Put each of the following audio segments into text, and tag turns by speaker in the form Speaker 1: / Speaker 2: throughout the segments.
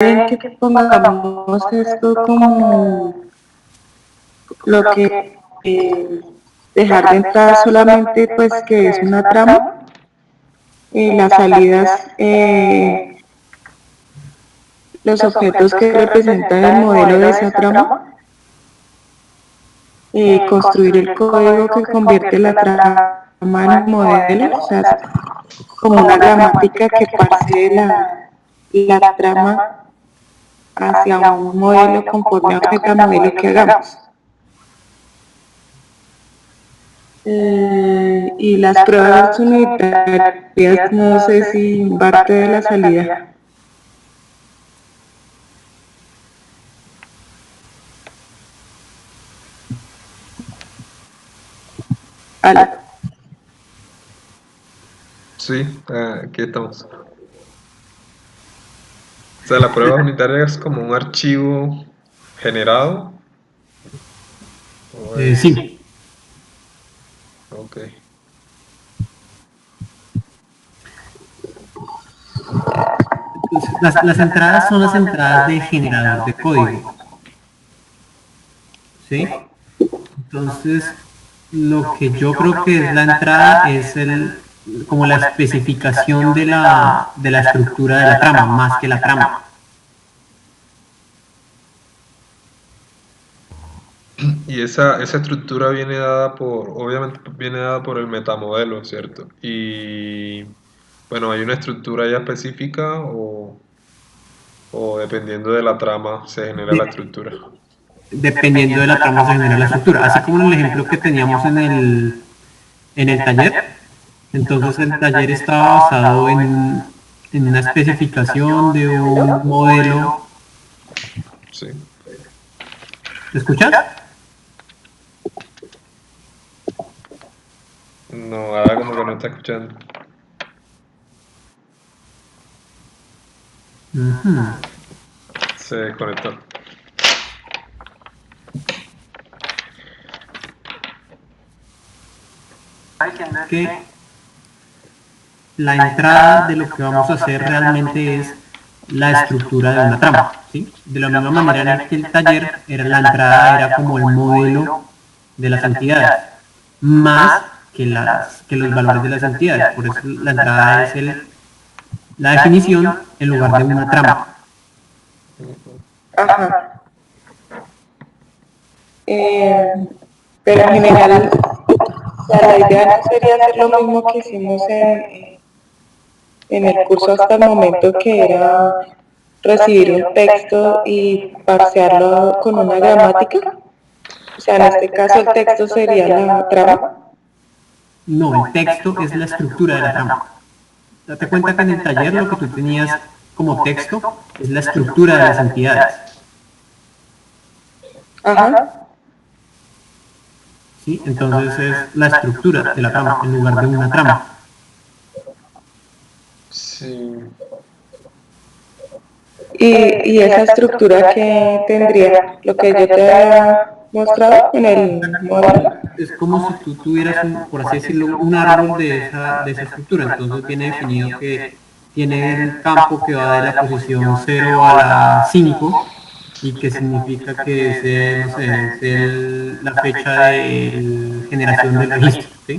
Speaker 1: bien que pongamos esto como lo que dejar de entrada solamente pues que es una trama, las salidas, los objetos que representan el modelo de esa trama, construir el código que convierte la trama en modelo, o sea, como una gramática que parte la trama hacia un modelo conforme a cada modelo que hagamos. Y las pruebas unitarias, no sé si parte de la salida. ¿Aló?
Speaker 2: Sí, aquí estamos. O sea, la prueba unitaria es como un archivo generado. ¿O es?
Speaker 3: Sí.
Speaker 2: Ok.
Speaker 3: Las entradas son las entradas de generador de código. ¿Sí? Entonces, lo que yo creo que es la entrada es como la especificación de la estructura de la trama, más que la trama.
Speaker 2: Y esa estructura viene dada obviamente viene dada por el metamodelo, ¿cierto? Y bueno, ¿hay una estructura ya específica o dependiendo de la trama se genera la estructura?
Speaker 3: Dependiendo de la trama se genera la estructura. Así como en el ejemplo que teníamos en el taller. Entonces el taller estaba basado en una especificación de un modelo.
Speaker 2: Sí.
Speaker 3: ¿Te escuchas?
Speaker 2: No, ahora como que no está escuchando. Se desconectó.
Speaker 3: Que la entrada de lo que vamos a hacer realmente es la estructura de una trama, ¿sí? De la misma manera en que el taller la entrada era como el modelo de las entidades, más que los valores de las entidades. Por eso la entrada es la definición en lugar de una trama.
Speaker 1: Ajá. Pero en general, la idea no sería hacer lo mismo que hicimos en el curso hasta el momento, que era recibir un texto y parsearlo con una gramática. O sea, en este caso el texto sería la trama.
Speaker 3: No, el texto es la estructura de la trama. Date cuenta que en el taller lo que tú tenías como texto es la estructura de las entidades.
Speaker 1: Ajá.
Speaker 3: ¿Sí? Entonces es la estructura de la trama en lugar de una trama.
Speaker 2: Sí.
Speaker 1: Y esa estructura que tendría, lo que yo te había mostrado en el modelo.
Speaker 3: Es como si tú tuvieras, por así decirlo, un árbol de esa estructura. Entonces viene definido que tiene el campo que va de la posición 0 a la 5 y que significa que es, no sé, es la fecha de generación del registro. ¿Sí?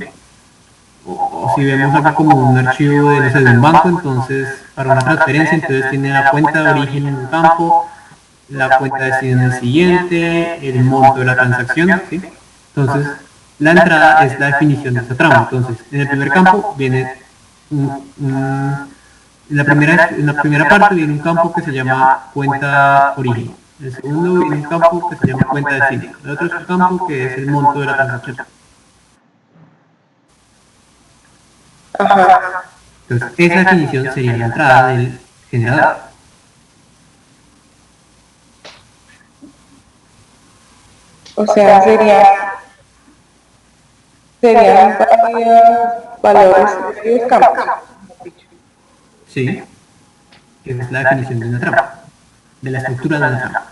Speaker 3: O si vemos acá como un archivo de, no sé, de un banco, entonces para una transferencia, entonces tiene la cuenta de origen en un campo, la cuenta de destino en el siguiente, el monto de la transacción, ¿sí? Entonces, la entrada es la definición de esta trama. Entonces, en el primer campo viene en la primera parte viene un campo que se llama cuenta origen. En el segundo viene un campo que se llama cuenta destino. El otro es un campo que es el monto de la transacción.
Speaker 1: Ajá.
Speaker 3: Entonces, esa definición sería la entrada del generador.
Speaker 1: O sea, serían varios valores de campos.
Speaker 3: Sí, que es la definición de una trama, de la estructura de una trama.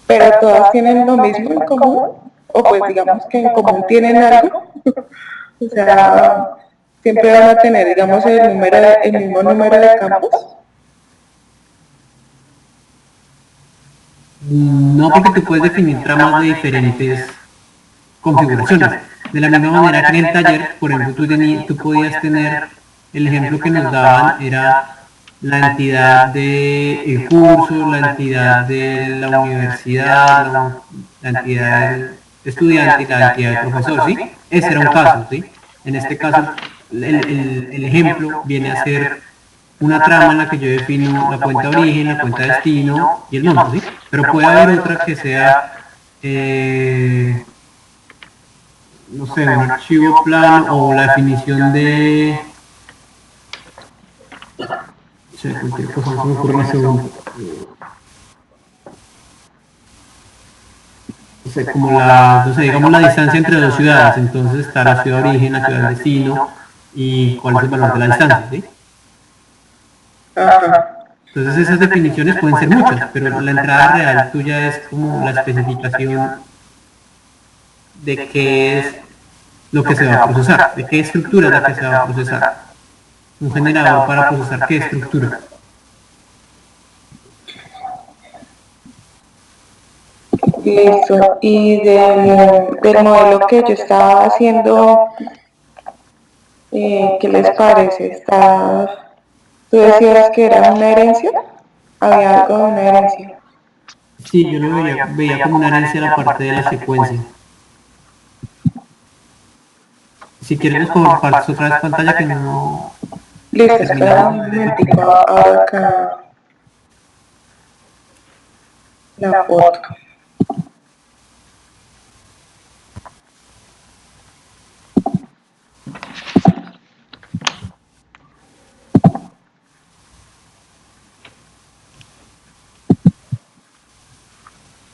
Speaker 1: Pero todas tienen lo mismo en común, o pues digamos que en común tienen algo. O sea, siempre van a tener, digamos, el mismo número de campos.
Speaker 3: No, porque tú puedes definir tramas de diferentes configuraciones. De la misma manera que en el taller, por ejemplo, tú podías tener, el ejemplo que nos daban era la entidad del curso, la entidad de la universidad, la entidad del estudiante y la entidad del profesor, ¿sí? Ese era un caso, ¿sí? En este caso, el ejemplo viene a ser una trama en la que yo defino la cuenta origen, la cuenta destino y el monto, ¿sí? Pero puede haber otra que sea, no sé, un archivo plano o la definición de, no sé, cualquier cosa, no se me ocurre en ese momento. No sé, como la, no sé, digamos la distancia entre dos ciudades, entonces está la ciudad de origen, la ciudad de destino y cuál es el valor de la distancia, ¿sí?
Speaker 1: Ajá.
Speaker 3: Entonces esas definiciones pueden ser muchas, pero la entrada real tuya es como la especificación de qué es lo que se va a procesar, de qué estructura es la que se va a procesar. Un generador para procesar qué estructura.
Speaker 1: Listo. Y del modelo que yo estaba haciendo, ¿qué les parece? ¿Tú decías que era una herencia? Había algo de una herencia.
Speaker 3: Sí, yo lo veía como una herencia la parte de la secuencia. Si quieres nos compartes otra vez pantalla que no
Speaker 1: Listo, espera
Speaker 3: terminamos
Speaker 1: un
Speaker 3: de ver.
Speaker 1: momentico, ahora acá la foto.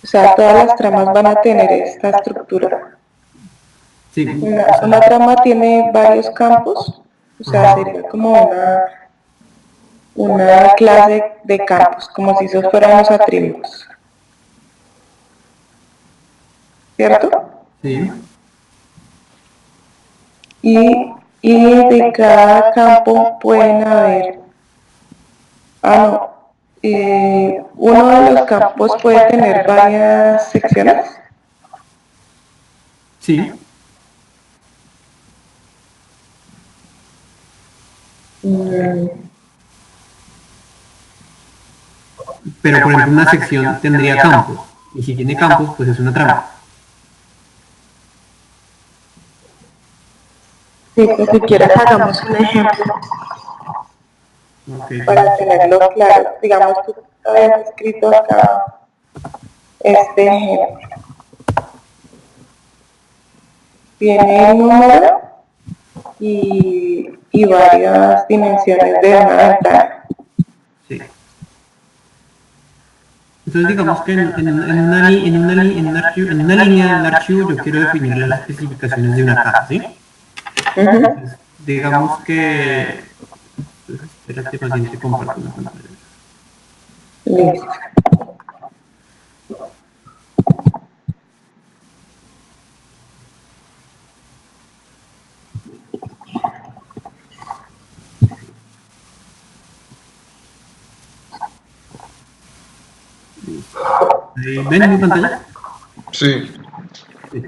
Speaker 1: O sea, todas las tramas van a tener esta estructura.
Speaker 3: Sí,
Speaker 1: Una trama tiene varios campos, o sea, sería como una clase de campos, como si esos fueran los atributos. ¿Cierto?
Speaker 3: sí,
Speaker 1: Y de cada campo pueden haber, no, uno de los campos puede tener varias secciones.
Speaker 3: sí.
Speaker 1: Mm,
Speaker 3: Pero por ejemplo una sección tendría campos. Y si tiene campos, pues es una trama.
Speaker 1: Sí, pues si quieres hagamos un ejemplo
Speaker 3: Okay.
Speaker 1: para tenerlo claro. Digamos, tú habías escrito acá este ejemplo. Tiene el número y varias dimensiones de una ventana.
Speaker 3: Sí. Entonces digamos que en una línea del archivo yo quiero definir las especificaciones de una caja, ¿sí? Entonces, digamos que... Espérate, paciente, comparto la pantalla.
Speaker 1: Listo.
Speaker 3: ¿Ven mi pantalla?
Speaker 2: Sí,
Speaker 3: Sí.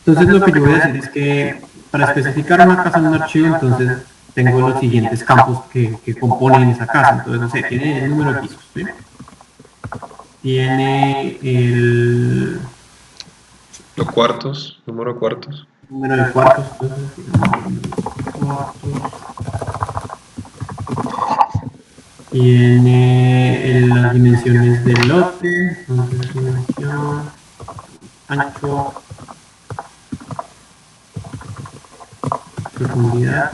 Speaker 3: Entonces lo que yo voy a hacer es que para especificar una casa en un archivo, entonces tengo los siguientes campos que componen esa casa. Entonces, no sé, tiene el número de pisos, ¿sí? Tiene el
Speaker 2: los cuartos, número de cuartos.
Speaker 3: número de cuartos, entonces, cuartos. Tiene las dimensiones del lote, entonces dimensión, ancho, profundidad.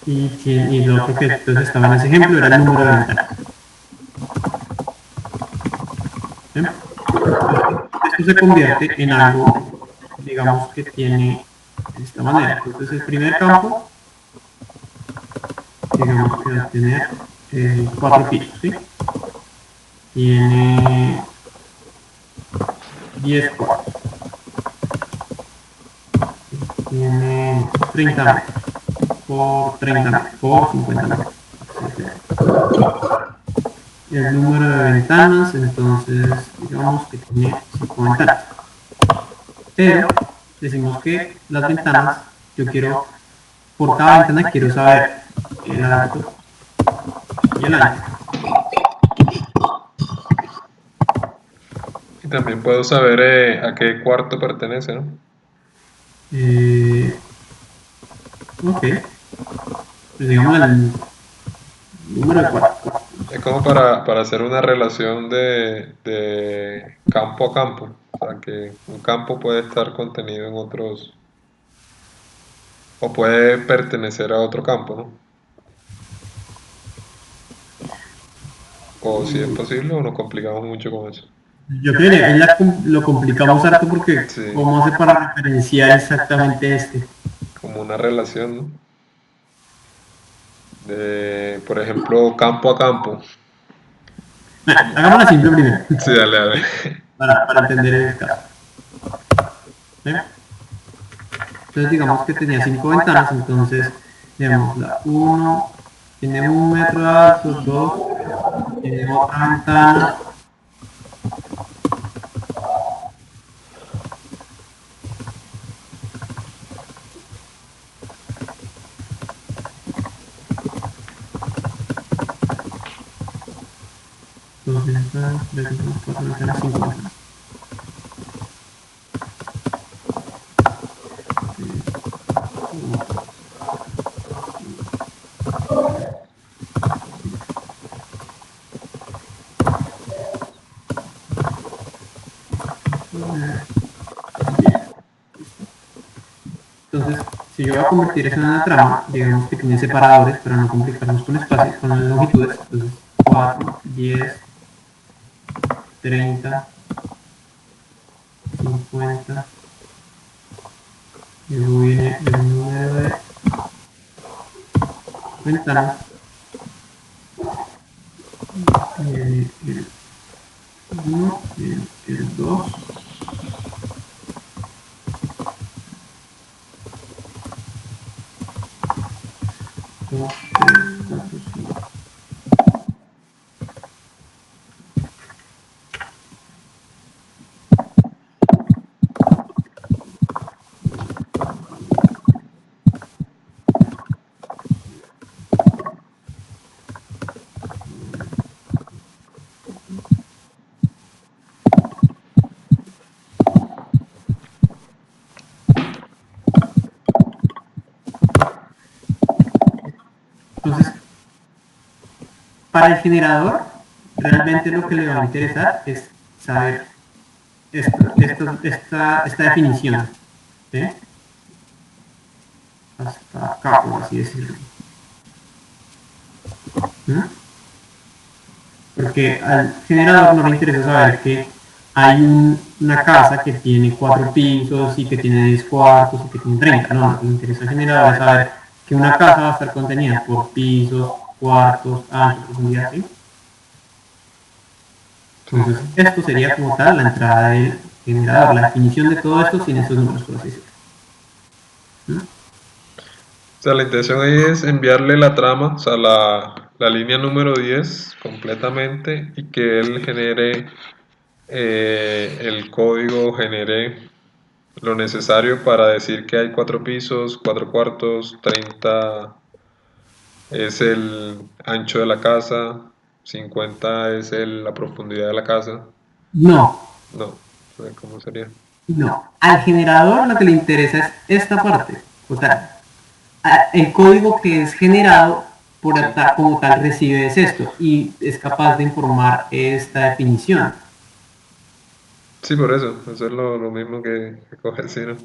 Speaker 3: Y lo otro que entonces estaba en ese ejemplo era el número de ventanas. ¿Sí? Esto se convierte en algo, digamos, que tiene de esta manera. Entonces el primer campo, digamos que va a tener 4 pisos, ¿sí? Tiene 10 cuartos. Tiene 30 metros por 30 metros por 50 metros. el número de ventanas, entonces digamos que tiene 5 ventanas. Pero decimos que las ventanas, yo quiero, por cada ventana quiero saber el alto y el ancho.
Speaker 2: Y también puedo saber a qué cuarto pertenece, ¿no?
Speaker 3: Ok, pues digamos el número de cuartos.
Speaker 2: Es como para hacer una relación de campo a campo. O sea, que un campo puede estar contenido en otros, o puede pertenecer a otro campo, ¿no? O si es posible, o nos complicamos mucho con eso.
Speaker 3: Yo creo que ahí lo complicamos harto porque
Speaker 2: Sí,
Speaker 3: cómo hace para referenciar exactamente este.
Speaker 2: como una relación, ¿no? De, por ejemplo, campo a campo.
Speaker 3: Hagámosla simple primero,
Speaker 2: Sí, dale, dale.
Speaker 3: para entender el caso. ¿Sí? Entonces digamos que tenía 5 ventanas, entonces digamos la 1 tiene 1 metro de alto, 2 tiene otra ventana, dos ventanas, 3 ventanas, 4 ventanas, 5 ventanas. Entonces, si yo voy a convertir eso en una trama, digamos que tiene separadores para no complicarnos con espacios, con las longitudes, entonces 4, 10, 30, 50, y luego viene el número de ventanas, viene el 1, el 2, 2, 3, 4, 5. Entonces, para el generador, realmente lo que le va a interesar es saber esta definición. ¿Sí? Hasta acá, por así decirlo. ¿Mm? Porque al generador no le interesa saber que hay una casa que tiene 4 pisos y que tiene 10 cuartos y que tiene 30. No, lo que le interesa al generador es saber que una casa va a estar contenida por pisos, cuartos, ancho, profundidad, ¿sí? Entonces, esto sería como tal la entrada del generador, la definición de todo esto sin estos números, por así decirlo. ¿Mm?
Speaker 2: O sea, la intención ahí es enviarle la trama, o sea, la línea número 10 completamente y que él genere el código, genere lo necesario para decir que hay 4 pisos, 4 cuartos, 30 es el ancho de la casa, 50 es la profundidad de la casa.
Speaker 3: No,
Speaker 2: No, ¿cómo sería?
Speaker 3: no. Al generador lo que le interesa es esta parte. O sea, el código que es generado por como tal recibe es esto y es capaz de informar esta definición.
Speaker 2: Sí, por eso es lo mismo que coger, sí, ¿no?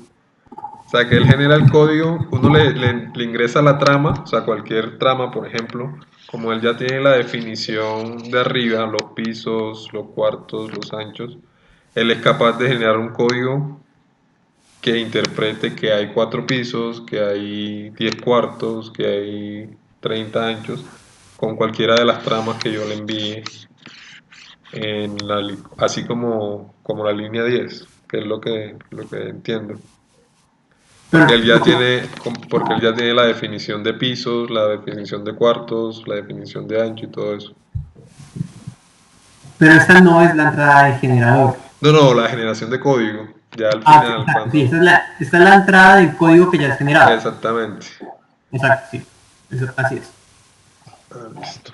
Speaker 2: O sea, que él genera el código, uno le ingresa la trama, o sea, cualquier trama, por ejemplo, como él ya tiene la definición de arriba, los pisos, los cuartos, los anchos, él es capaz de generar un código que interprete que hay 4 pisos, que hay 10 cuartos, que hay 30 anchos, con cualquiera de las tramas que yo le envíe, así como la línea 10, que es lo que entiendo.
Speaker 3: Pero,
Speaker 2: Porque él ya tiene la definición de pisos, la definición de cuartos, la definición de ancho y todo eso.
Speaker 3: pero esta no es la entrada del generador.
Speaker 2: No, la generación de código, ya al
Speaker 3: Ah, sí,
Speaker 2: final,
Speaker 3: exacto, sí,
Speaker 2: cuando...
Speaker 3: esta es la entrada del código que ya es generado.
Speaker 2: Exactamente.
Speaker 3: Exacto, sí. Eso, así es.
Speaker 2: Listo.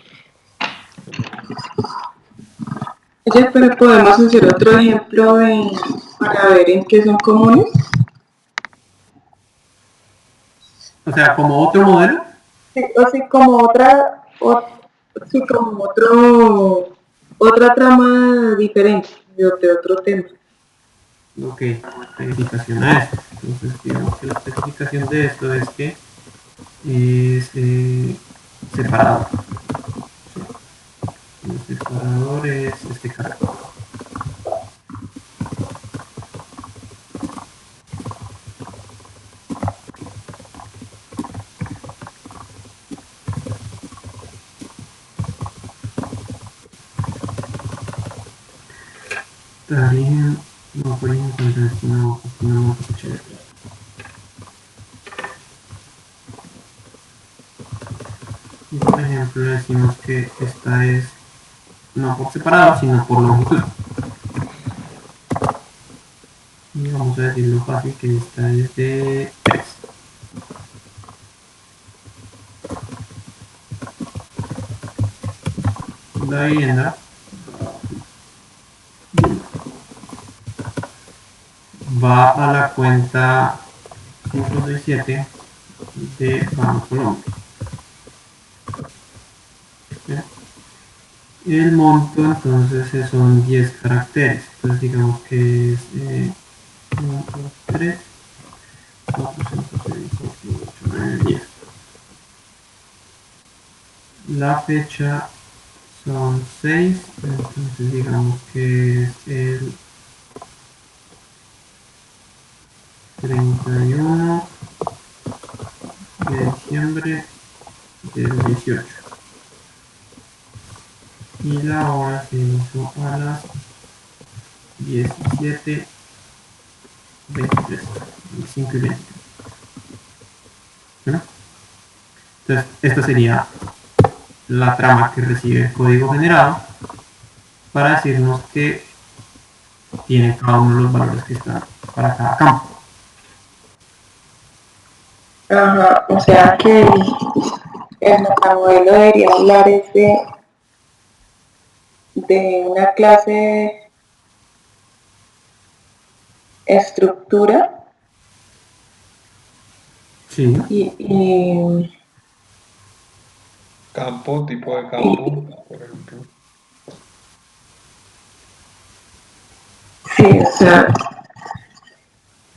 Speaker 1: Oye, pero podemos hacer otro ejemplo para ver en qué son comunes.
Speaker 3: O sea, como otro modelo.
Speaker 1: Sí, o sí, como sí, como otra trama diferente de otro tema.
Speaker 3: Ok, especificación a esto. Entonces, digamos que la especificación de esto es que es separador. El separador es este carácter. Origen, no, por ejemplo, no, y por ejemplo decimos que esta es no por separado, sino por longitud. Y vamos a decirlo fácil que esta es de 3. La vivienda va a la cuenta 567 de Banco Colombia. El monto entonces son 10 caracteres. Entonces digamos que es 1, 2, 3, 4, 5, 6, 7, 8, 9, 10. La fecha son 6, entonces digamos que es el 31 de diciembre del 18. Y la hora se hizo a las 17:23, 5:20. ¿No? Entonces, esta sería la trama que recibe el código generado para decirnos que tiene cada uno de los valores que están para cada campo.
Speaker 1: Ajá, o sea que el metamodelo debería hablar es de una clase estructura
Speaker 3: Sí.
Speaker 1: y
Speaker 2: Campo, tipo de campo, por ejemplo.
Speaker 1: sí, o sea,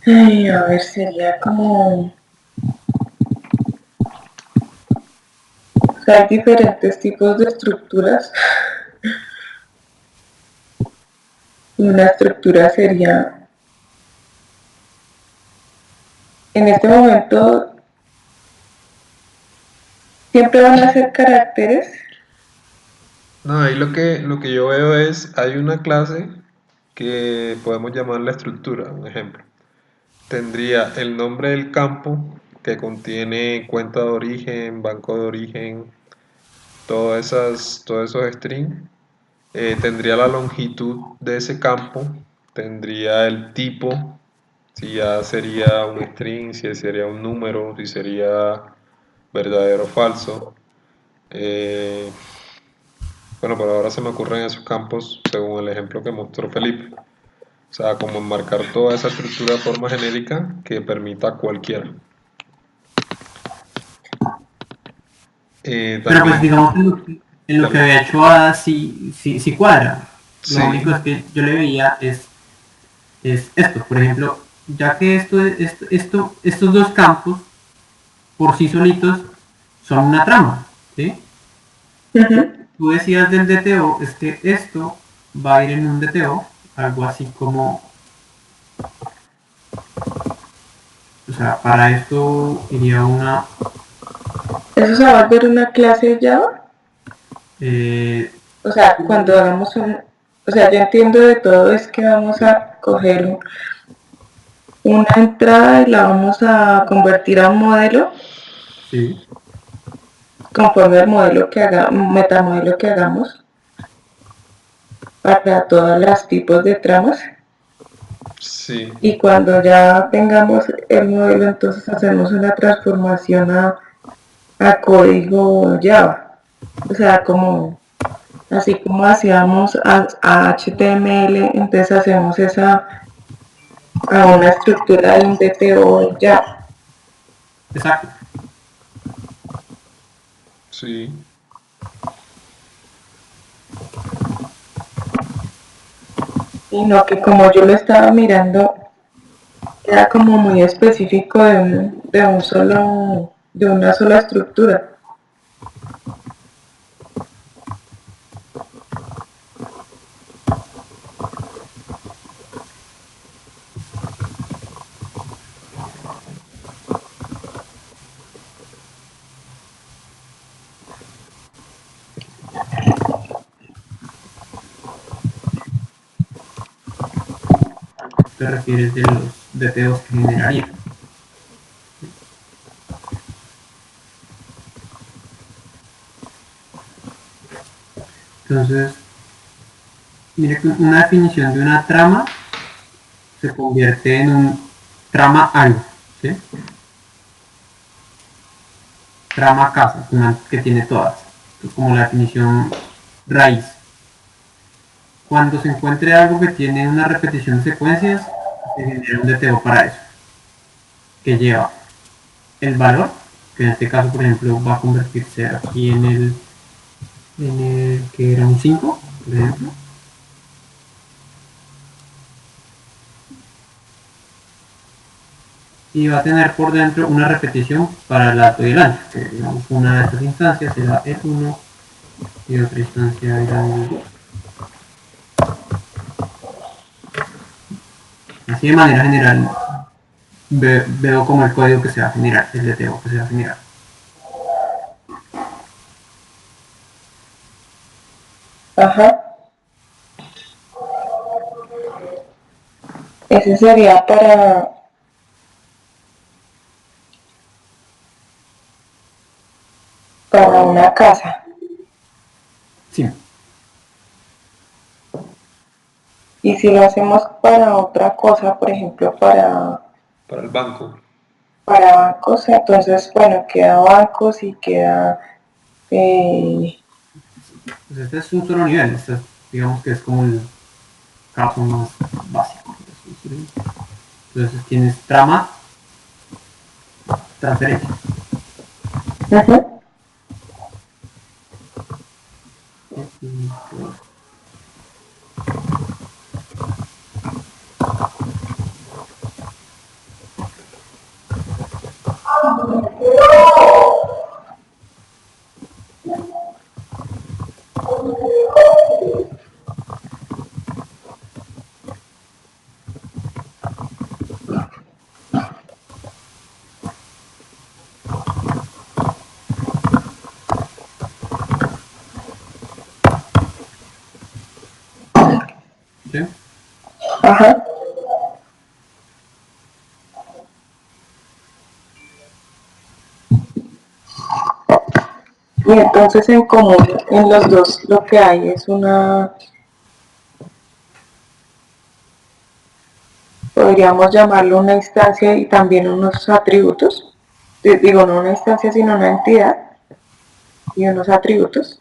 Speaker 1: ay, a ver, sería como, o sea, hay diferentes tipos de estructuras. Una estructura sería, en este momento, siempre van a ser caracteres.
Speaker 2: No, ahí lo que yo veo es, hay una clase que podemos llamar la estructura, un ejemplo. Tendría el nombre del campo que contiene cuenta de origen, banco de origen, todos esos strings. Tendría la longitud de ese campo, tendría el tipo, si ya sería un string, si sería un número, si sería verdadero o falso. Eh, bueno, por ahora se me ocurren esos campos según el ejemplo que mostró Felipe. O sea, como enmarcar toda esa estructura de forma genérica que permita a cualquiera.
Speaker 3: Pero pues
Speaker 2: También,
Speaker 3: digamos en lo que había hecho Ada sí cuadra. Lo
Speaker 2: sí,
Speaker 3: único es que yo le veía es esto. Por ejemplo, ya que estos dos campos por sí solitos son una trama, ¿sí? Tú decías del DTO, es que esto va a ir en un DTO, algo así como, o sea, para esto iría una,
Speaker 1: Eso se va a volver una clase Java.
Speaker 3: eh,
Speaker 1: O sea, cuando hagamos o sea, yo entiendo de todo es que vamos a coger una entrada y la vamos a convertir a un modelo
Speaker 3: Sí.
Speaker 1: conforme al modelo que metamodelo que hagamos para todos los tipos de tramas.
Speaker 2: Sí.
Speaker 1: Y cuando ya tengamos el modelo, entonces hacemos una transformación a código Java. O sea, como así como hacíamos a HTML, entonces hacemos esa a una estructura de un DTO Java.
Speaker 3: Exacto.
Speaker 2: Sí.
Speaker 1: Sino que como yo lo estaba mirando, era como muy específico de una sola estructura.
Speaker 3: Te refieres de los DTOs que generaría. Entonces, mire que una definición de una trama se convierte en un trama algo, ¿sí? Trama casa, que tiene todas, como la definición raíz. Cuando se encuentre algo que tiene una repetición de secuencias, se genera un DTO para eso, que lleva el valor, que en este caso, por ejemplo, va a convertirse aquí en el que era un 5, por ejemplo. Y va a tener por dentro una repetición para el alto y el ancho, que digamos una de estas instancias será el 1 y otra instancia era el 2. Así de manera general veo como el código que se va a generar, el DTO que se va a generar.
Speaker 1: Ajá. Ese sería para una casa.
Speaker 3: Sí.
Speaker 1: Y si lo hacemos para otra cosa, por ejemplo,
Speaker 2: Para el banco.
Speaker 1: para bancos, entonces, bueno, queda bancos y queda...
Speaker 3: Pues este es un solo nivel, este digamos que es como el caso más básico. Entonces tienes trama, transferencia.
Speaker 1: uh-huh.
Speaker 3: ¿Sí?
Speaker 1: Ajá. Y entonces en común en los dos lo que hay es podríamos llamarlo una instancia y también unos atributos. Digo, no una instancia, sino una entidad y unos atributos.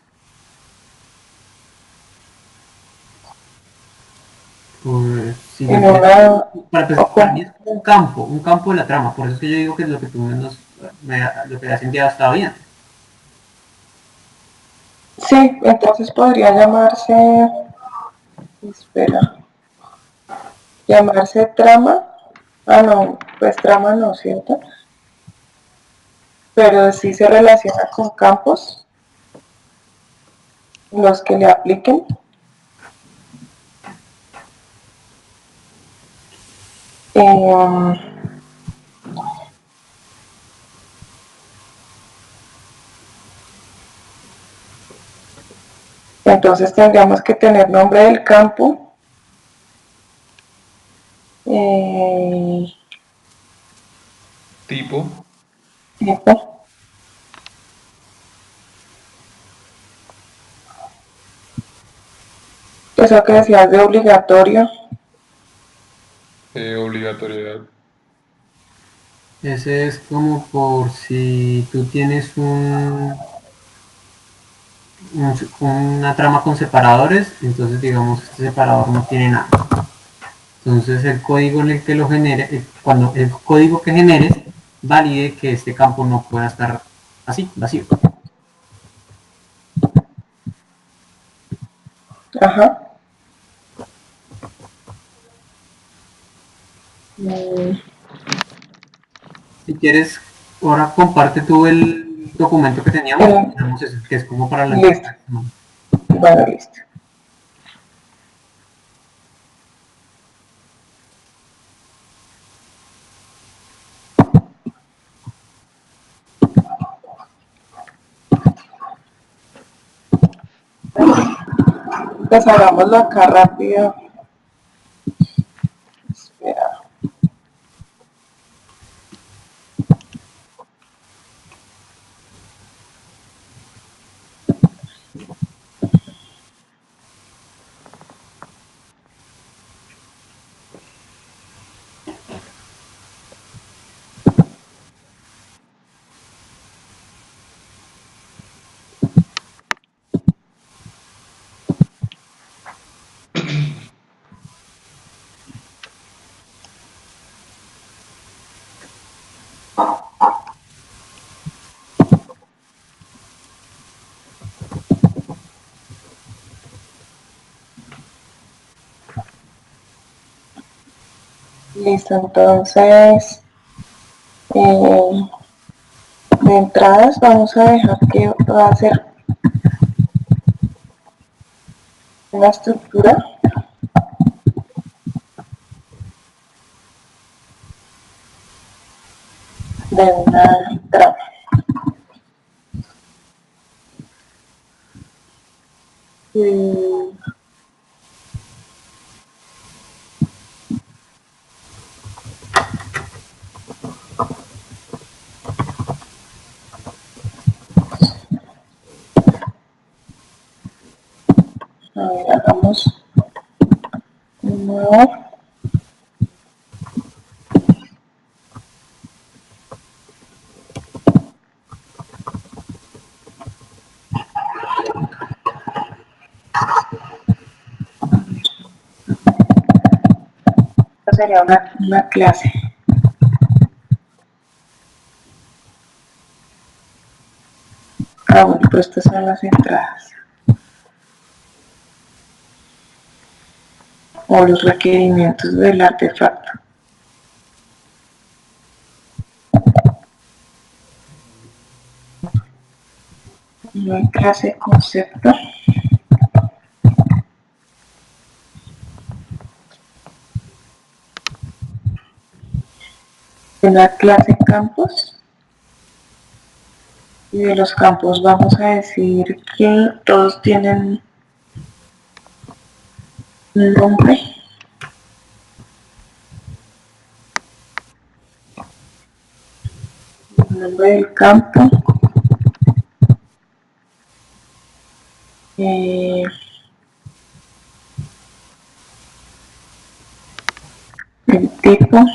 Speaker 3: Pues, sí,
Speaker 1: En una,
Speaker 3: para mí es como un campo de la trama, por eso es que yo digo que lo que tú lo que has enviado está bien.
Speaker 1: sí, entonces podría espera, llamarse trama. Ah, no, pues trama no, ¿cierto? Pero sí se relaciona con campos, los que le apliquen. Eh, entonces tendríamos que tener nombre del campo,
Speaker 2: tipo,
Speaker 1: tipo. Eso que decías de obligatorio.
Speaker 2: obligatoriedad.
Speaker 3: Ese es como por si tú tienes una trama con separadores, entonces digamos este separador no tiene nada. Entonces el código en el que lo genere, cuando el código que generes valide que este campo no pueda estar así, vacío.
Speaker 1: Ajá.
Speaker 3: Si quieres, ahora comparte tú el documento que teníamos, tenemos ese, que es como para la
Speaker 1: Listo.
Speaker 3: entrega.
Speaker 1: Bueno, listo. Pues hagámoslo acá rápido. Espera. Listo, entonces, de entradas vamos a dejar que va a ser una estructura de una trama. Y a ver, hagamos un nuevo. Esta sería una clase. Ah, bueno, pues estas son las entradas. O los requerimientos del artefacto. Una clase concepto. Una clase campos. Y de los campos vamos a decir que todos tienen un nombre. El nombre del campo. El tipo.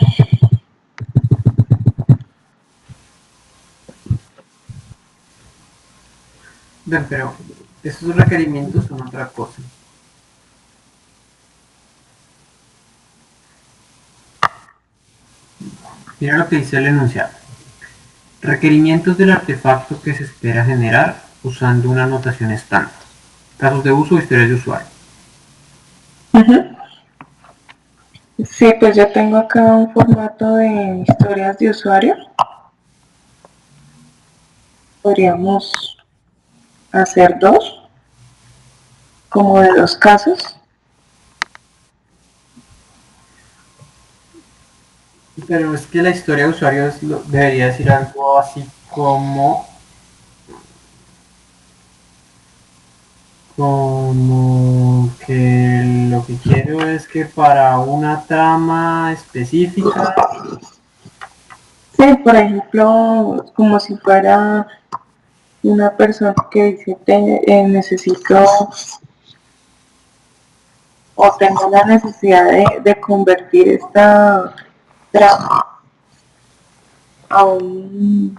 Speaker 3: Ven, pero esos requerimientos son otra cosa. Mira lo que dice el enunciado. Requerimientos del artefacto que se espera generar usando una notación estándar. Casos de uso, historias de usuario.
Speaker 1: Sí, pues yo tengo acá un formato de historias de usuario. Podríamos hacer dos, como de dos casos.
Speaker 3: Pero es que la historia de usuario debería decir algo así como que lo que quiero es que para una trama específica
Speaker 1: Sí, por ejemplo, como si fuera una persona que dice, necesito o tengo la necesidad de convertir esta trama a un...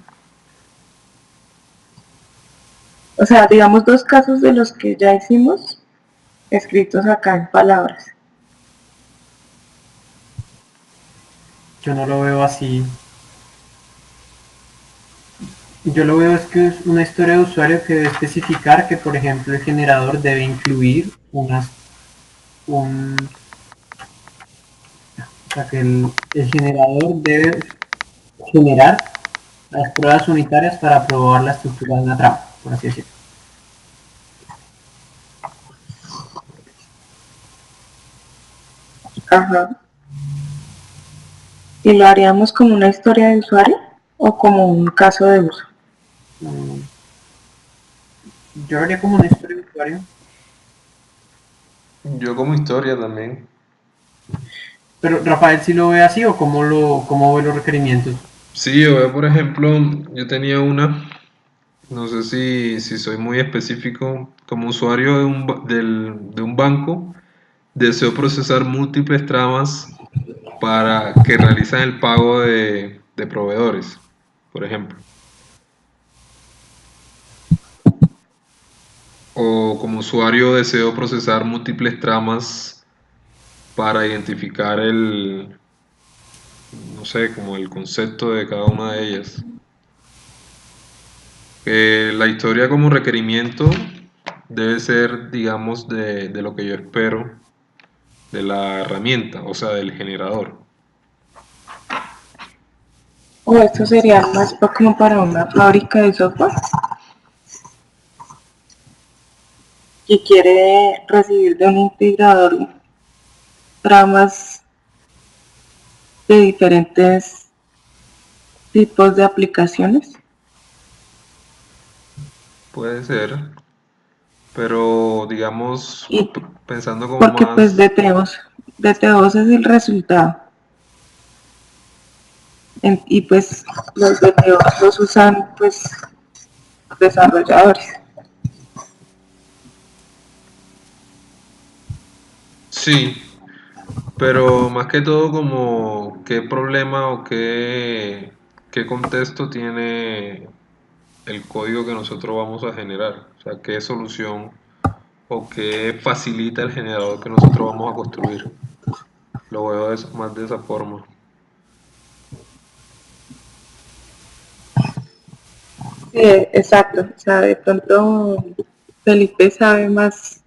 Speaker 1: O sea, digamos dos casos de los que ya hicimos, escritos acá en palabras.
Speaker 3: Yo no lo veo así. Yo lo veo es que es una historia de usuario que debe especificar que, por ejemplo, el generador debe incluir un, o sea, que el generador debe generar las pruebas unitarias para probar la estructura de una trama, por así decirlo.
Speaker 1: Ajá. ¿Y lo haríamos como una historia de usuario o como un caso de uso?
Speaker 3: Yo lo haría como una historia de usuario.
Speaker 2: Yo como historia también.
Speaker 3: Pero Rafael sí lo ve así o cómo ve los requerimientos.
Speaker 2: Sí, yo veo, por ejemplo, yo tenía una, no sé si soy muy específico, como usuario de un banco, deseo procesar múltiples tramas para que realizan el pago de proveedores, por ejemplo. O como usuario deseo procesar múltiples tramas para identificar no sé, como el concepto de cada una de ellas. La historia como requerimiento debe ser, digamos, de lo que yo espero de la herramienta, o sea, del generador.
Speaker 1: ¿O esto sería más como para una fábrica de software que quiere recibir de un integrador tramas de diferentes tipos de aplicaciones?
Speaker 2: Puede ser, pero digamos,
Speaker 1: Y
Speaker 2: pensando como
Speaker 1: porque pues
Speaker 2: más,
Speaker 1: DT2 es el resultado. Y pues los DT2 los usan pues desarrolladores.
Speaker 2: sí, pero más que todo como qué problema o qué contexto tiene el código que nosotros vamos a generar, o sea, qué solución o qué facilita el generador que nosotros vamos a construir. Lo veo más de esa forma.
Speaker 1: Sí, exacto. O sea, de pronto Felipe sabe más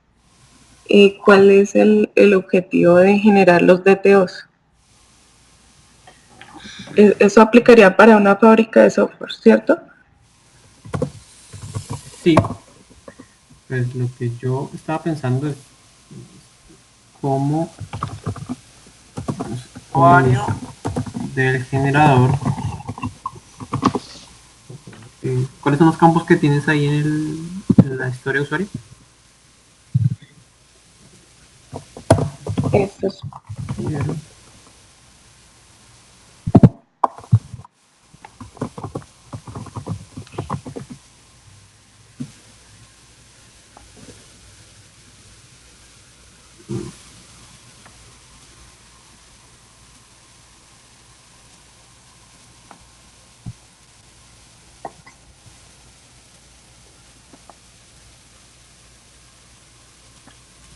Speaker 1: cuál es el objetivo de generar los DTOs. Eso aplicaría para una fábrica de software, ¿cierto?
Speaker 3: Sí, pues lo que yo estaba pensando es cómo como usuario del generador, ¿cuáles son los campos que tienes ahí en la historia de usuario?
Speaker 1: Eso es.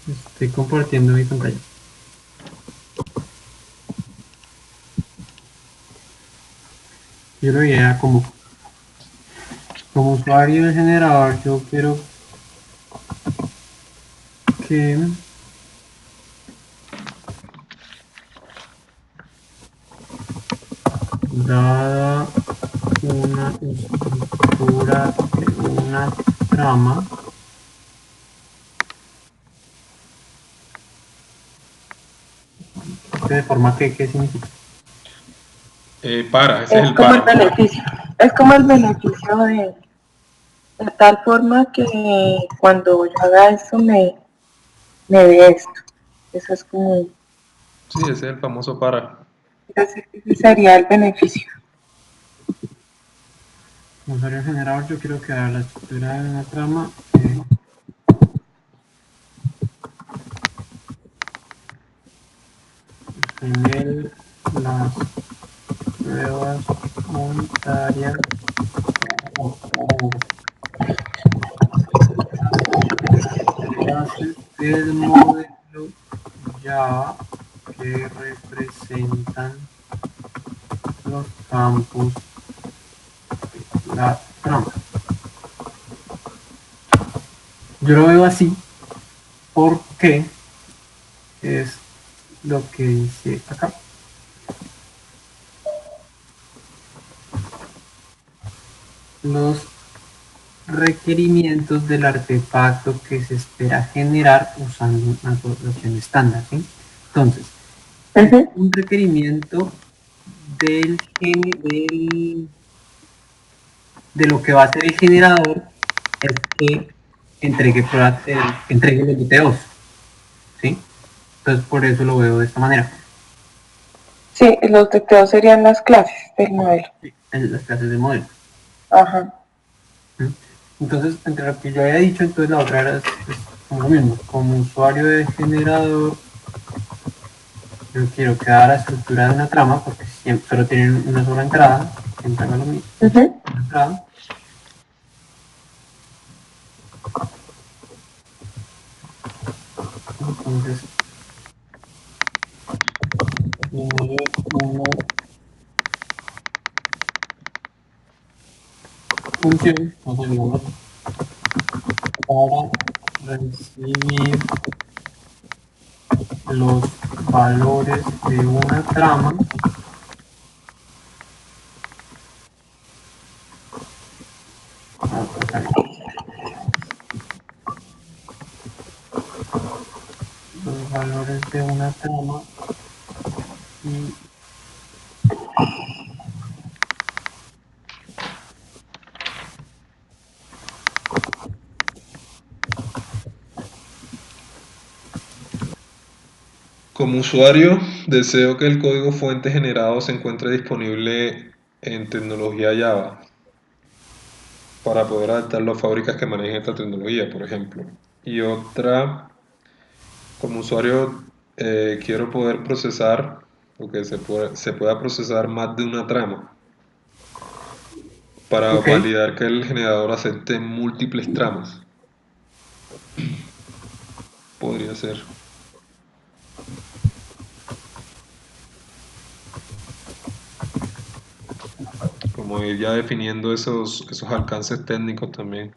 Speaker 3: Estoy compartiendo mi pantalla. Yo lo veía como usuario del generador, yo quiero que dada una estructura de una trama, de forma que, ¿qué significa?
Speaker 2: Ese es
Speaker 1: Es
Speaker 2: el
Speaker 1: como el
Speaker 2: para.
Speaker 1: beneficio. Es como el beneficio de tal forma que cuando yo haga esto me dé esto. Eso es como,
Speaker 2: Sí, ese es el famoso para.
Speaker 1: ese sería el beneficio.
Speaker 3: Como usuario generador, yo quiero crear la estructura de una trama. Primero, las pruebas monetarias clases del modelo Java que representan los campos de la trama. Yo lo veo así porque es lo que dice acá. Los requerimientos del artefacto que se espera generar usando una solución estándar, ¿sí? Entonces, un requerimiento de lo que va a ser el generador es que entregue los buteos, ¿sí? Entonces, por eso lo veo de esta manera.
Speaker 1: Sí, los teclados serían las clases del modelo.
Speaker 3: En las clases del modelo.
Speaker 1: Ajá.
Speaker 3: Entonces, entre lo que yo había dicho, entonces la otra era como lo mismo. Como usuario de generador, yo quiero crear la estructura de una trama, porque siempre solo tienen una sola entrada, siempre hago lo mismo. Una entrada. Entonces, número 1, función, vamos a digamos, para recibir los valores de una trama los valores de una trama y
Speaker 2: Como usuario, deseo que el código fuente generado se encuentre disponible en tecnología Java para poder adaptarlo a fábricas que manejen esta tecnología, por ejemplo. Y otra, como usuario, quiero poder procesar o que se pueda procesar más de una trama para validar que el generador acepte múltiples tramas. Podría ser. Como ir ya definiendo esos alcances técnicos también.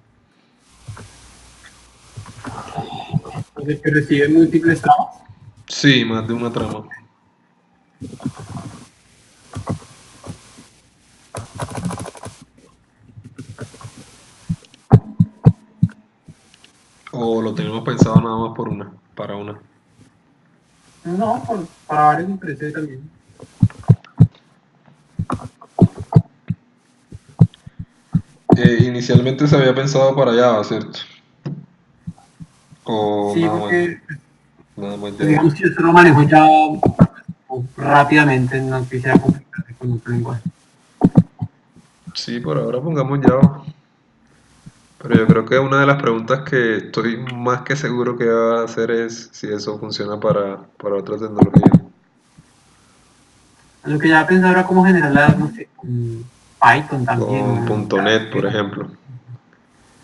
Speaker 3: de que recibe múltiples tramas.
Speaker 2: Sí, más de una trama. O lo tenemos pensado nada más para una.
Speaker 3: No, para varios intereses también.
Speaker 2: Inicialmente se había pensado para Java, ¿cierto? O
Speaker 3: Sí,
Speaker 2: nada más.
Speaker 3: porque
Speaker 2: Nada más
Speaker 3: pues,
Speaker 2: Java.
Speaker 3: digamos que yo solo manejo ya rápidamente, no quisiera complicarme con otro lenguaje.
Speaker 2: Sí, por ahora pongamos Java. Pero yo creo que una de las preguntas que estoy más que seguro que va a hacer es si eso funciona para otra tecnología.
Speaker 3: Lo que ya pensaba era cómo generarla, no sé, con Python también.
Speaker 2: Con .NET, por ejemplo.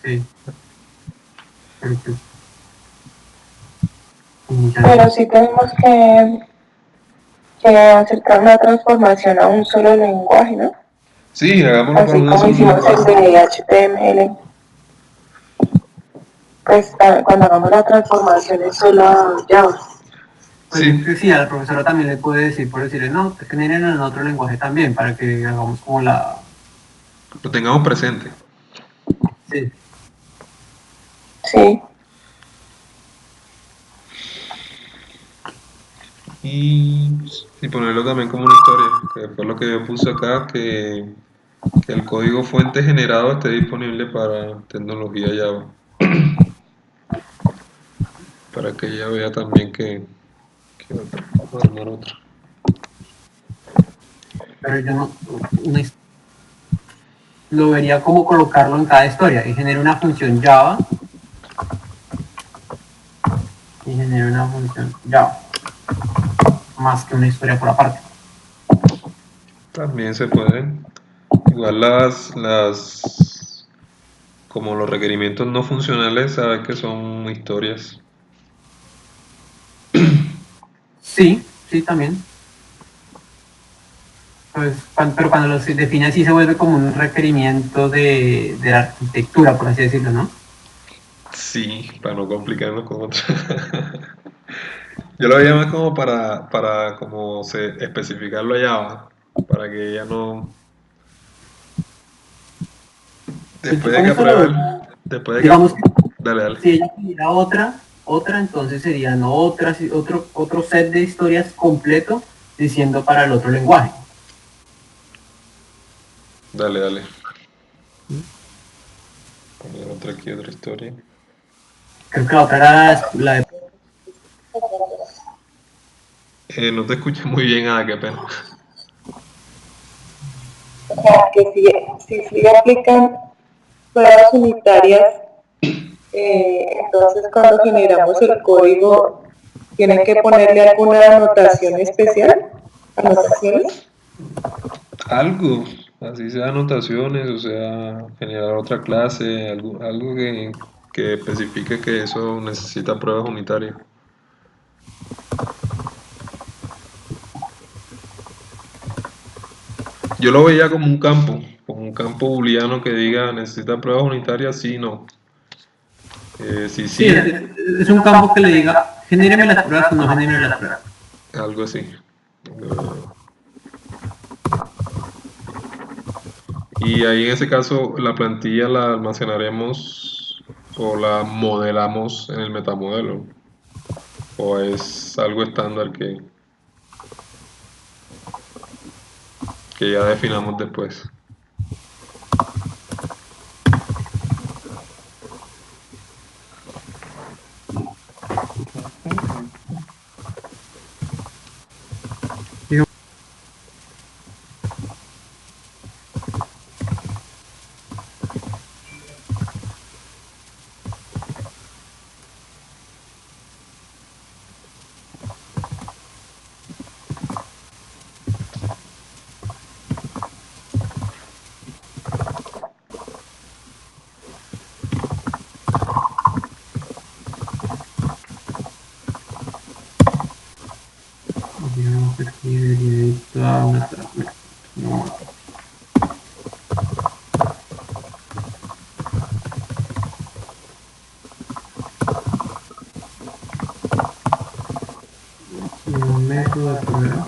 Speaker 3: Sí.
Speaker 1: Pero sí tenemos que acercar una transformación a un solo lenguaje, ¿no?
Speaker 2: Sí, hagámoslo
Speaker 1: Así
Speaker 2: para un
Speaker 1: como
Speaker 2: solo
Speaker 1: hicimos
Speaker 2: lenguaje.
Speaker 1: el de HTML. Pues cuando hagamos la transformación es solo a Java.
Speaker 3: Pues
Speaker 2: Sí,
Speaker 3: que sí, a la profesora también le puede decir, por decirle, no, que generen en otro lenguaje también, para que hagamos como la...
Speaker 2: lo tengamos presente.
Speaker 3: Sí.
Speaker 1: Sí.
Speaker 2: Y ponerlo también como una historia, que fue lo que yo puse acá, que el código fuente generado esté disponible para tecnología Java. Para que ella vea también que va a armar otra.
Speaker 3: Pero yo no... Una, lo vería como colocarlo en cada historia y genera una función Java más que una historia por aparte.
Speaker 2: También se puede. Igual como los requerimientos no funcionales, sabes que son historias.
Speaker 3: Sí, también. Pues, pero cuando lo se define así se vuelve como un requerimiento de la arquitectura, por así decirlo, ¿no?
Speaker 2: Sí, para no complicarnos con otra. Yo lo veía más como para como especificarlo allá, para que ella no,
Speaker 3: Pues yo
Speaker 2: después de
Speaker 3: con
Speaker 2: que
Speaker 3: eso lo
Speaker 2: apruebe,
Speaker 3: veo.
Speaker 2: después de que,
Speaker 3: Digamos que
Speaker 2: dale.
Speaker 3: si ella tuviera otra, entonces serían otro set de historias completo diciendo para el otro lenguaje.
Speaker 2: Dale. Poner otra aquí, otra historia.
Speaker 3: Creo que la otra era la de...
Speaker 2: No te escuché muy bien, qué pena.
Speaker 1: O sea, que si sí aplican pruebas unitarias, entonces cuando generamos el código, ¿tienen que ponerle alguna anotación especial? ¿Anotaciones?
Speaker 2: Algo, así sea anotaciones, o sea, generar otra clase, algo que especifique que eso necesita pruebas unitarias. Yo lo veía como un campo booleano que diga necesita pruebas unitarias, sí, no. Sí,
Speaker 3: Sí,
Speaker 2: sí,
Speaker 3: es un campo que le diga, genéreme las pruebas o no genéreme las pruebas.
Speaker 2: algo así. Y ahí en ese caso la plantilla la almacenaremos o la modelamos en el metamodelo. O es algo estándar que ya definamos después.
Speaker 3: Digamos que aquí debería ir toda una no, un método de prueba.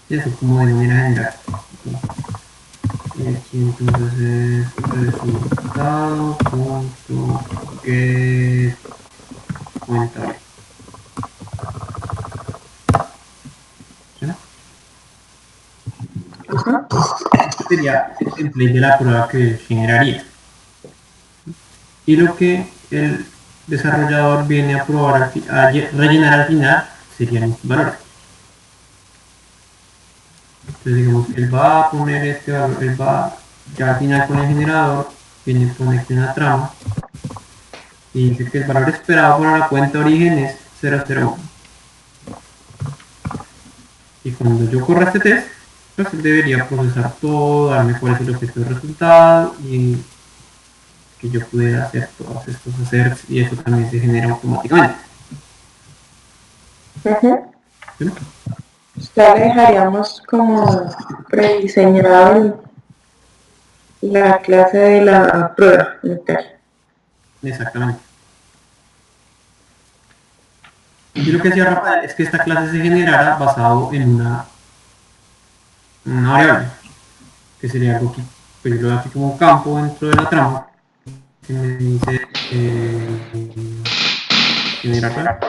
Speaker 3: Y eso como de manera general. Y aquí entonces es resultado punto get cuenta. ¿Sí? Este sería el template de la prueba que generaría. Y lo que el desarrollador viene a probar, rellenar al final serían estos valores. Entonces digamos, él va a poner este valor, él va ya al final con el generador, viene pone aquí una trama y dice que el valor esperado para la cuenta origen es 001. Y cuando yo corra este test, pues él debería procesar todo, darme cuál es el objeto de resultado y que yo pudiera hacer todos estos asserts y eso también se genera automáticamente.
Speaker 1: Ujú.
Speaker 3: ¿Sí?
Speaker 1: Ya le dejaríamos como prediseñado la clase de la prueba.
Speaker 3: Exactamente. Y lo que hacía Rafael es que esta clase se generara basado en una variable, que sería algo que pues yo lo doy aquí como campo dentro de la trama, que me dice generar prueba.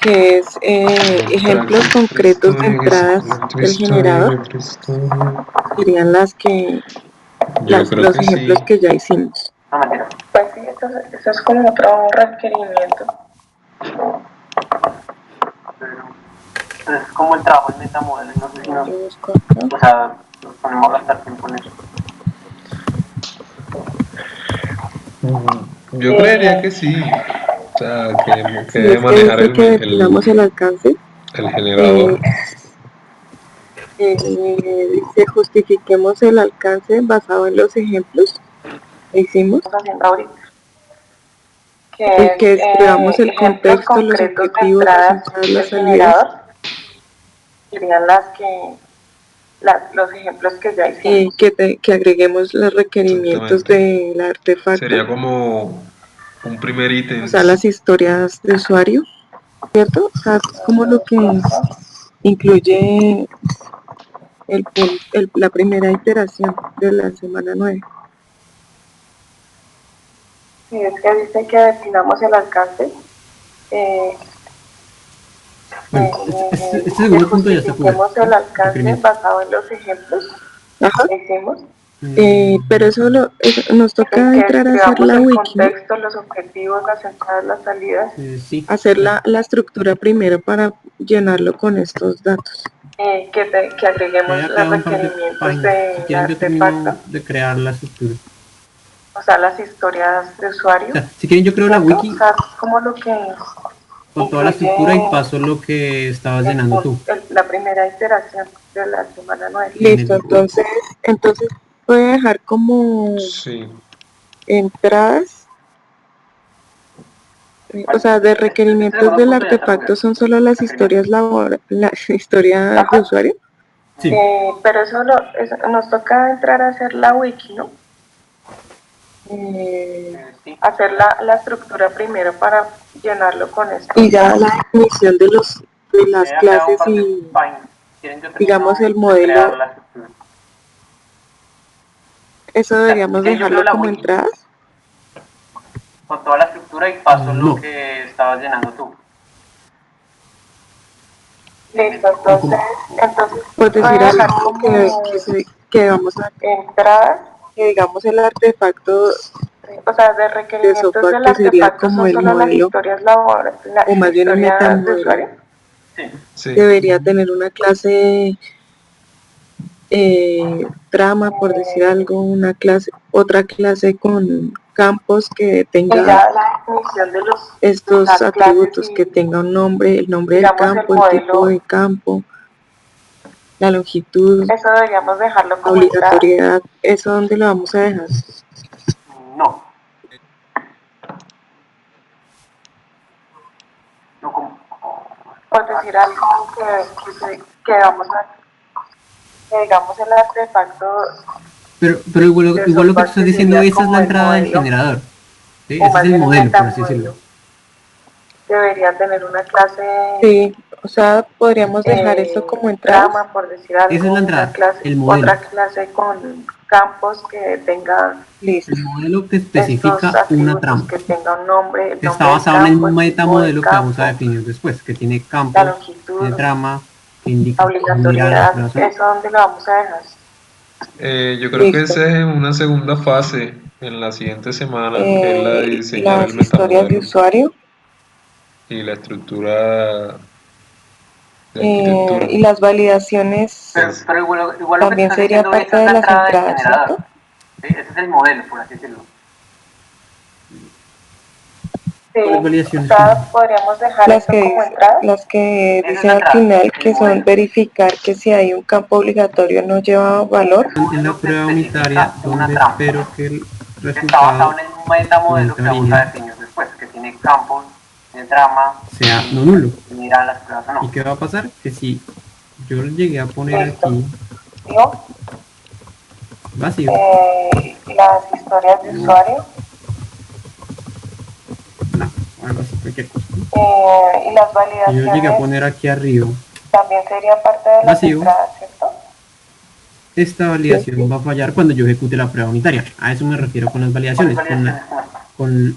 Speaker 1: Que es ejemplos concretos de entradas del generador, serían
Speaker 2: Yo creo
Speaker 1: los
Speaker 2: que
Speaker 1: ejemplos
Speaker 2: sí.
Speaker 1: que ya hicimos.
Speaker 3: No, mentira.
Speaker 1: Pues sí, eso es como otro requerimiento.
Speaker 3: Pero es como el trabajo en metamodelo, no sé si nos,
Speaker 1: Yo busco acá.
Speaker 3: o sea, nos ponemos a gastar tiempo en eso.
Speaker 2: Yo creería que sí. O sea, que
Speaker 1: Si
Speaker 2: debe
Speaker 1: es que
Speaker 2: manejar
Speaker 1: dice que definamos el alcance,
Speaker 2: el
Speaker 1: eh,
Speaker 2: generador.
Speaker 1: dice justifiquemos el alcance basado en los ejemplos que hicimos. Haciendo ahorita. Y que escribamos el contexto, los objetivos, las entradas, las salidas. Serían los ejemplos que ya hicimos. Que agreguemos los requerimientos
Speaker 2: Exactamente.
Speaker 1: del artefacto.
Speaker 2: Sería como un primer ítem.
Speaker 1: O sea, las historias de usuario, ¿cierto? O sea, es como lo que incluye la primera iteración de la semana 9. Sí, es que dice que definamos el alcance.
Speaker 3: Bueno, este segundo punto ya está cubierto.
Speaker 1: El alcance basado en los ejemplos que hicimos. Pero eso nos toca entrar a hacer la wiki, ¿no? Contexto, los objetivos, las entradas, las salidas.
Speaker 3: Sí.
Speaker 1: Hacer la estructura primero para llenarlo con estos datos. Que agreguemos los requerimientos
Speaker 3: Si quieren, yo termino de crear la estructura.
Speaker 1: O sea, las historias de usuario.
Speaker 3: O sea, si quieren, yo creo la wiki.
Speaker 1: O sea, como lo que
Speaker 3: con toda la estructura y paso lo que estabas llenando tú.
Speaker 1: La primera iteración de la semana 9. Listo, entonces voy a dejar como entradas, o sea, de requerimientos del artefacto son solo las historias las historias de usuario.
Speaker 3: Sí.
Speaker 1: Pero eso nos toca entrar a hacer la wiki, ¿no? Hacer la estructura primero para llenarlo con esto. Y ya la definición de las clases y digamos el modelo. Eso deberíamos dejarlo como entradas.
Speaker 3: Con toda la estructura y paso lo que estabas llenando tú.
Speaker 1: Listo, entonces pues decir algo que vamos a entradas, que digamos el artefacto, o sea, de requerimientos del artefacto sería como el modelo, o más bien el metamodelo.
Speaker 2: Sí.
Speaker 1: Debería tener una clase trama, por decir algo, otra clase con campos que tenga estos atributos, que tenga un nombre, el nombre del campo, el tipo de campo, la longitud, eso deberíamos dejarlo como obligatoriedad. ¿Eso dónde lo vamos a dejar?
Speaker 3: No. No como.
Speaker 1: Por decir algo que vamos a, que digamos el artefacto.
Speaker 3: Pero igual lo que tú estás diciendo, esa es la entrada del generador. ¿Sí? Ese es el modelo, por así decirlo.
Speaker 1: Debería tener una clase. Sí, o sea, podríamos dejar eso como entrada, por decir algo.
Speaker 3: Esa es la entrada, el modelo.
Speaker 1: Otra clase con campos que tengan.
Speaker 3: El modelo que especifica una trama.
Speaker 1: Que tenga un nombre.
Speaker 3: Está basado en el metamodelo que vamos a definir después, que tiene campos, tiene trama, que indica
Speaker 1: obligatoriedad. ¿Eso dónde lo vamos a dejar?
Speaker 2: Yo creo que ese es en una segunda fase, en la siguiente semana, que es la de diseñar el
Speaker 1: las historias de usuario
Speaker 2: y la estructura de arquitectura.
Speaker 1: y las validaciones
Speaker 3: pero igual
Speaker 1: también sería parte de las entradas, ¿cierto?
Speaker 3: ¿Sí? Ese es el modelo, por así decirlo. ¿Cuáles validaciones
Speaker 4: podríamos dejar
Speaker 1: Las
Speaker 4: eso
Speaker 1: que,
Speaker 4: como entrada.
Speaker 1: las que dicen al final que son verificar que si hay un campo obligatorio no lleva valor.
Speaker 3: en la prueba unitaria donde espero que el
Speaker 5: Está basado
Speaker 3: resultado
Speaker 5: en un metamodelo que vamos a definir después, que tiene campos, tiene trama,
Speaker 3: sea no nulo?
Speaker 5: miran las pruebas o
Speaker 3: ¿Y
Speaker 5: no.
Speaker 3: qué va a pasar? Que si yo lo llegué a poner
Speaker 4: Listo.
Speaker 3: aquí
Speaker 4: Digo,
Speaker 3: vacío,
Speaker 4: las historias de usuario
Speaker 3: no, algo así, cualquier cosa.
Speaker 4: y las
Speaker 3: Si yo llegué a
Speaker 4: validaciones
Speaker 3: poner aquí arriba
Speaker 4: también sería parte de las
Speaker 3: vacío,
Speaker 4: entradas, ¿cierto?
Speaker 3: esta validación va a fallar cuando yo ejecute la prueba unitaria. A eso me refiero con las validaciones, con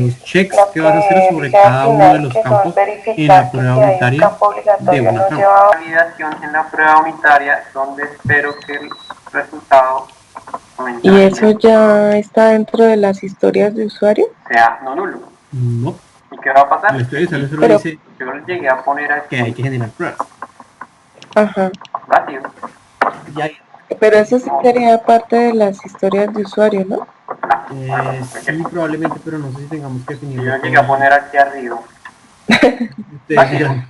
Speaker 3: los checks que vas a hacer sobre cada uno de los campos en la prueba unitaria de una trama.
Speaker 5: Validación en la prueba unitaria donde espero que el resultado
Speaker 1: ¿Y eso ya está dentro de las historias de usuario?
Speaker 5: sea no nulo.
Speaker 3: No,
Speaker 5: ¿Y qué va a pasar?
Speaker 3: la historia solo
Speaker 1: Pero-
Speaker 3: dice
Speaker 5: Yo lo llegué a poner aquí
Speaker 3: que hay que generar pruebas.
Speaker 1: Ajá.
Speaker 5: vacío.
Speaker 3: Ya,
Speaker 1: Pero eso sí sería parte de las historias de usuario, ¿no?
Speaker 3: sí, probablemente, pero no sé si tengamos que
Speaker 5: Y
Speaker 3: definirlo.
Speaker 5: yo llegué a poner aquí arriba.
Speaker 3: Ustedes dirán,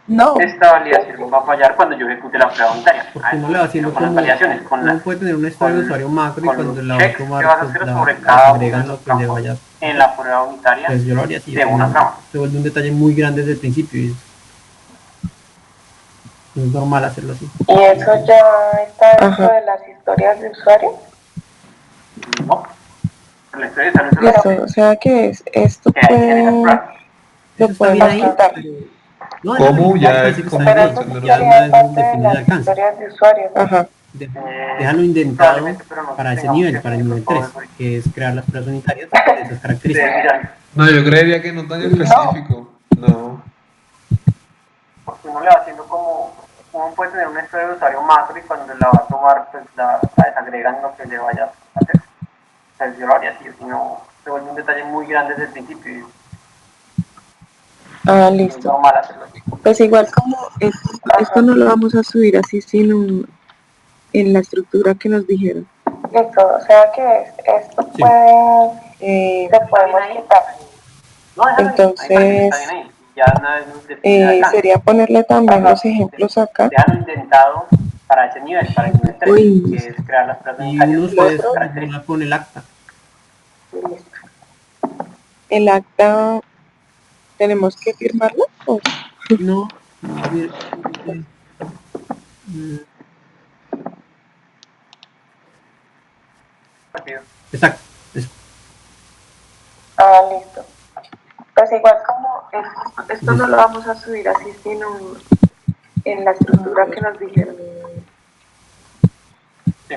Speaker 1: No.
Speaker 5: Esta validación va a fallar cuando yo ejecute la prueba unitaria.
Speaker 3: porque no le va haciendo
Speaker 5: con las
Speaker 3: como
Speaker 5: validaciones, con
Speaker 3: uno puede tener una historia de
Speaker 5: con-
Speaker 3: usuario macro y
Speaker 5: con
Speaker 3: cuando
Speaker 5: los
Speaker 3: la va a
Speaker 5: checks
Speaker 3: tomar
Speaker 5: que vas a
Speaker 3: pues
Speaker 5: hacer
Speaker 3: la
Speaker 5: sobre cada uno de
Speaker 3: agregan
Speaker 5: los
Speaker 3: lo que le
Speaker 5: campos
Speaker 3: vaya
Speaker 5: en la prueba unitaria
Speaker 3: pues yo lo haría así,
Speaker 5: de una trama.
Speaker 3: se vuelve un detalle muy grande desde el principio y es normal hacerlo así.
Speaker 4: ¿Y eso ya está dentro de las historias de usuario?
Speaker 5: No. La historia de salud
Speaker 1: Listo, o sea que esto
Speaker 5: que hay que generar
Speaker 1: puede,
Speaker 5: pruebas.
Speaker 1: lo
Speaker 3: Eso está bien
Speaker 1: podemos
Speaker 3: ahí,
Speaker 1: quitar.
Speaker 3: pero no,
Speaker 2: ¿Cómo?
Speaker 3: me
Speaker 2: Ya
Speaker 3: parece
Speaker 2: es
Speaker 3: que está
Speaker 2: como
Speaker 3: bien
Speaker 4: Pero
Speaker 3: ahí,
Speaker 4: eso
Speaker 2: hacerlo
Speaker 3: ya
Speaker 4: sería
Speaker 3: una
Speaker 2: rápido.
Speaker 3: vez
Speaker 4: parte de
Speaker 3: define el
Speaker 4: las
Speaker 3: alcance.
Speaker 4: historias de usuario, ¿no?
Speaker 1: Ajá.
Speaker 3: Déjalo indentado
Speaker 5: Probablemente, pero no
Speaker 3: para ese
Speaker 5: tengamos
Speaker 3: nivel,
Speaker 5: que
Speaker 3: para el nivel
Speaker 5: definirlo
Speaker 3: 3,
Speaker 5: todo eso.
Speaker 3: que es crear las pruebas unitarias de esas características.
Speaker 5: Ustedes dirán,
Speaker 2: No, yo creería que no tan específico. No.
Speaker 5: porque uno le va haciendo como, uno puede tener una historia de usuario macro y cuando la va a tomar, pues la desagregan lo que le vaya a hacer. O sea, yo lo haría así, si no, se vuelve un detalle muy grande desde el principio y
Speaker 1: Ah,
Speaker 5: es
Speaker 1: listo.
Speaker 5: normal hacerlo así.
Speaker 1: Pues igual como esto no lo vamos a subir así, sino en la estructura que nos dijeron.
Speaker 4: Listo, o sea que esto
Speaker 3: Sí.
Speaker 4: se podemos quitar.
Speaker 5: No, déjalo ahí,
Speaker 1: Entonces,
Speaker 5: está bien ahí. Ya una vez nos define el alcance.
Speaker 1: sería ponerle también los ejemplos acá.
Speaker 5: Déjalo indentado para ese nivel, para el nivel 3,
Speaker 1: Uy.
Speaker 5: que es crear las pruebas
Speaker 3: Y uno de
Speaker 5: unitarias.
Speaker 3: ustedes
Speaker 5: Características.
Speaker 3: va con el acta.
Speaker 1: El acta, ¿tenemos que firmarlo? ¿O?
Speaker 3: No, más bien, mm, exacto, eso.
Speaker 4: Ah, listo. Pues igual como esto no lo vamos a subir así, sino en la estructura que nos dijeron.
Speaker 5: Sí.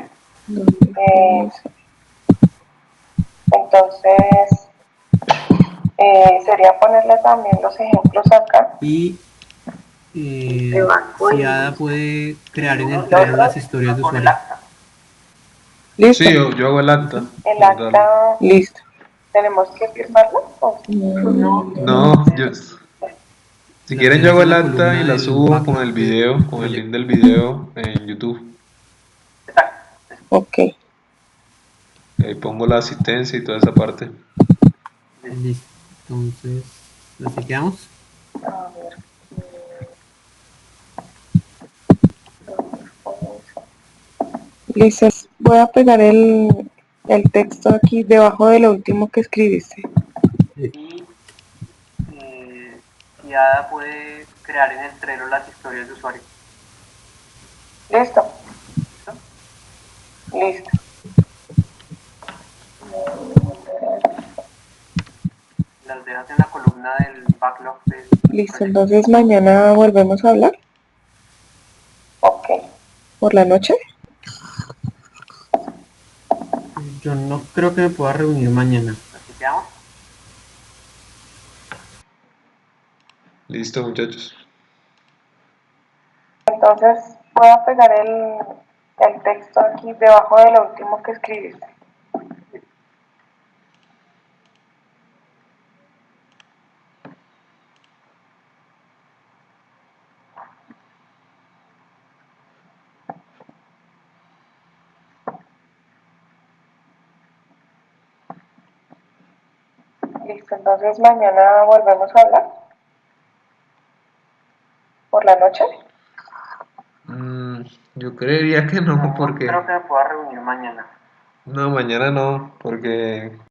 Speaker 4: Entonces, sería ponerle también los ejemplos acá.
Speaker 3: Y si Ada puede crear en el Trello las historias de
Speaker 5: Con el
Speaker 3: usuario.
Speaker 5: acta.
Speaker 1: ¿Listo?
Speaker 2: Sí, yo hago el acta.
Speaker 4: El
Speaker 2: Dale.
Speaker 4: acta,
Speaker 1: Listo.
Speaker 4: ¿tenemos que firmarlo? ¿O?
Speaker 2: No, si
Speaker 3: Las
Speaker 2: quieren yo
Speaker 3: dejas
Speaker 2: hago
Speaker 3: en
Speaker 2: el
Speaker 3: la
Speaker 2: acta y
Speaker 3: columna
Speaker 2: la
Speaker 3: del
Speaker 2: subo con
Speaker 3: backlog
Speaker 2: el
Speaker 3: del
Speaker 2: video, con el link
Speaker 3: proyecto.
Speaker 2: del video en YouTube.
Speaker 5: Exacto.
Speaker 1: Ok.
Speaker 2: Ahí pongo la asistencia y toda esa parte.
Speaker 3: Listo. Entonces, así quedamos.
Speaker 4: A ver.
Speaker 1: Listo. Voy a pegar el texto aquí debajo de lo último que escribiste.
Speaker 5: Y Ada puede crear en el Trello las historias de usuario.
Speaker 4: Listo. Listo.
Speaker 5: Las dejas en la columna del backlog del
Speaker 1: Listo,
Speaker 5: proyecto.
Speaker 1: entonces mañana volvemos a hablar
Speaker 4: Ok.
Speaker 1: por la noche.
Speaker 3: Yo no creo que me pueda reunir mañana.
Speaker 5: Así quedamos.
Speaker 2: Listo, muchachos.
Speaker 4: Entonces voy a pegar el texto aquí debajo de lo último que escribiste. Listo, entonces mañana volvemos a hablar. ¿Por la noche?
Speaker 2: Yo creería que no, porque...
Speaker 5: Creo que me puedo reunir mañana.
Speaker 2: No, mañana no, porque